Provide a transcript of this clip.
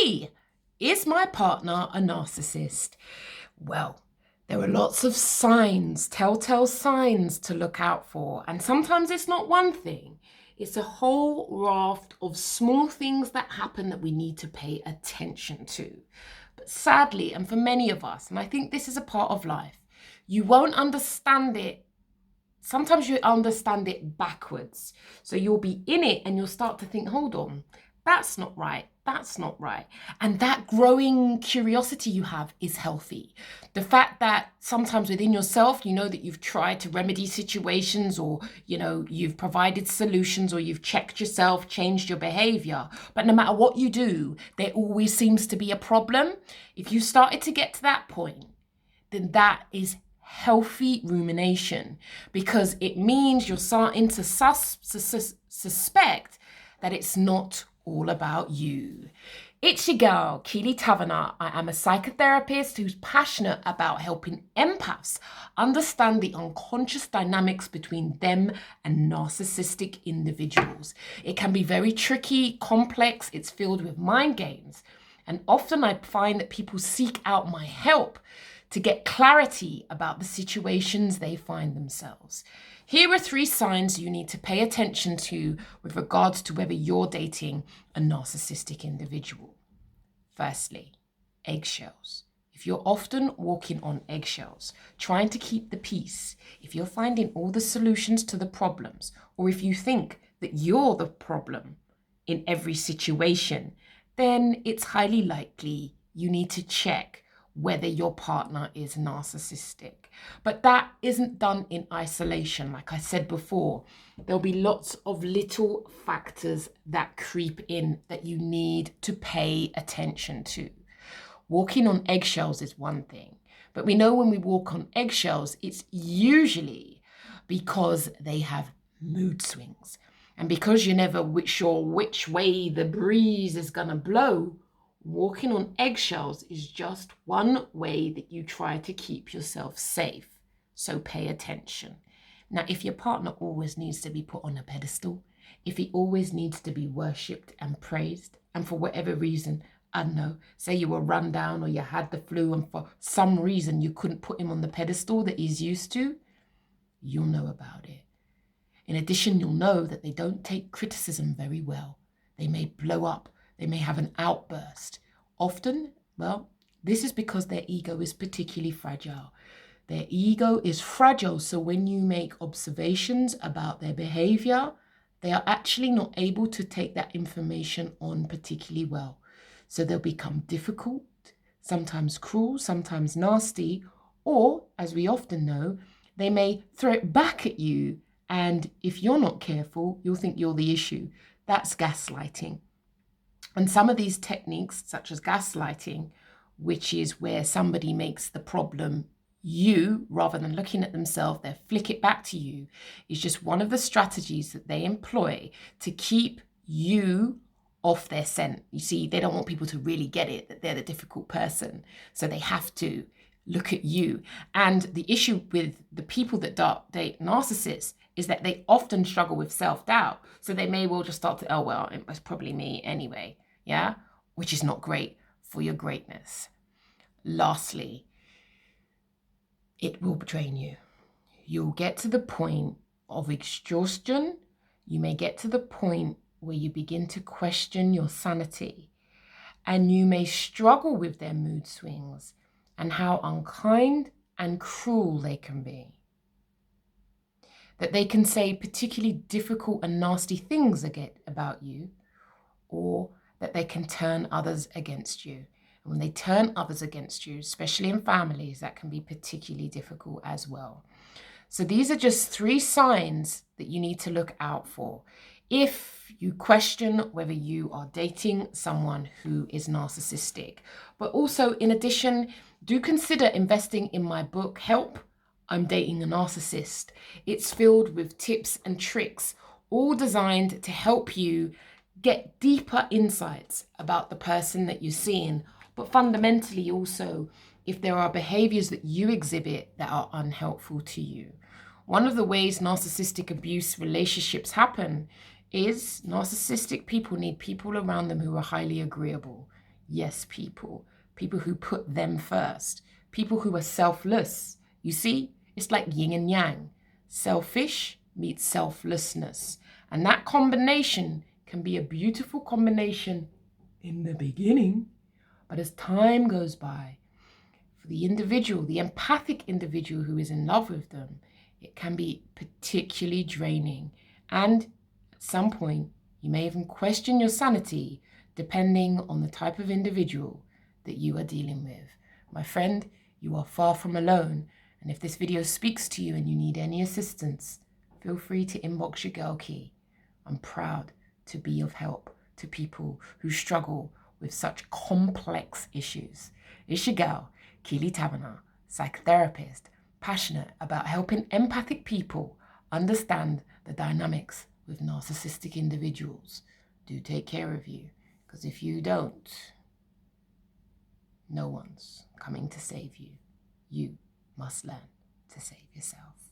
Hey, is my partner a narcissist? Well, there are lots of signs, telltale signs to look out for. And sometimes it's not one thing. It's a whole raft of small things that happen that we need to pay attention to. But sadly, and for many of us, and I think this is a part of life, you won't understand it. Sometimes you understand it backwards. So you'll be in it and you'll start to think, hold on, that's not right. That's not right. And that growing curiosity you have is healthy. The fact that sometimes within yourself, you know that you've tried to remedy situations, or, you've provided solutions, or you've checked yourself, changed your behavior. But no matter what you do, there always seems to be a problem. If you started to get to that point, then that is healthy rumination, because it means you're starting to suspect that it's not all about you. It's your girl, Keeley. I am a psychotherapist who's passionate about helping empaths understand the unconscious dynamics between them and narcissistic individuals. It can be very tricky, complex, it's filled with mind games. And often I find that people seek out my help to get clarity about the situations they find themselves. Here are 3 signs you need to pay attention to with regards to whether you're dating a narcissistic individual. Firstly, eggshells. If you're often walking on eggshells, trying to keep the peace, if you're finding all the solutions to the problems, or if you think that you're the problem in every situation, then it's highly likely you need to check whether your partner is narcissistic. But that isn't done in isolation. Like I said before, there'll be lots of little factors that creep in that you need to pay attention to. Walking on eggshells is one thing, but we know when we walk on eggshells, it's usually because they have mood swings. And because you're never sure which way the breeze is gonna blow, walking on eggshells is just one way that you try to keep yourself safe. So pay attention. Now, if your partner always needs to be put on a pedestal, if he always needs to be worshipped and praised, and for whatever reason, I don't know, say you were run down or you had the flu and for some reason you couldn't put him on the pedestal that he's used to, you'll know about it. In addition, you'll know that they don't take criticism very well. They may blow up. They may have an outburst. Often, this is because their ego is particularly fragile. Their ego is fragile, so when you make observations about their behavior, they are actually not able to take that information on particularly well. So they'll become difficult, sometimes cruel, sometimes nasty, or, as we often know, they may throw it back at you, and if you're not careful, you'll think you're the issue. That's gaslighting. And some of these techniques, such as gaslighting, which is where somebody makes the problem you, rather than looking at themselves, they flick it back to you, is just one of the strategies that they employ to keep you off their scent. You see, they don't want people to really get it, that they're the difficult person. So they have to look at you. And the issue with the people that date narcissists is that they often struggle with self-doubt. So they may well just start to, oh, well, it was probably me anyway. Yeah, which is not great for your greatness. Lastly, it will drain you. You'll get to the point of exhaustion. You may get to the point where you begin to question your sanity, and you may struggle with their mood swings and how unkind and cruel they can be. That they can say particularly difficult and nasty things about you, or that they can turn others against you. And when they turn others against you, especially in families, that can be particularly difficult as well. So these are just 3 signs that you need to look out for if you question whether you are dating someone who is narcissistic. But also, in addition, do consider investing in my book, Help, I'm Dating a Narcissist. It's filled with tips and tricks, all designed to help you get deeper insights about the person that you're seeing, but fundamentally also if there are behaviors that you exhibit that are unhelpful to you. One of the ways narcissistic abuse relationships happen is narcissistic people need people around them who are highly agreeable. yes people, people who put them first, people who are selfless. You see, it's like yin and yang. Selfish meets selflessness. And that combination can be a beautiful combination in the beginning, but as time goes by, for the individual, the empathic individual who is in love with them, it can be particularly draining. And at some point, you may even question your sanity depending on the type of individual that you are dealing with. My friend, you are far from alone. And if this video speaks to you and you need any assistance, feel free to inbox your girl Key. I'm proud to be of help to people who struggle with such complex issues. It's your girl, Keeley Taverner, psychotherapist, passionate about helping empathic people understand the dynamics with narcissistic individuals. Do take care of you, because if you don't, no one's coming to save you. You must learn to save yourself.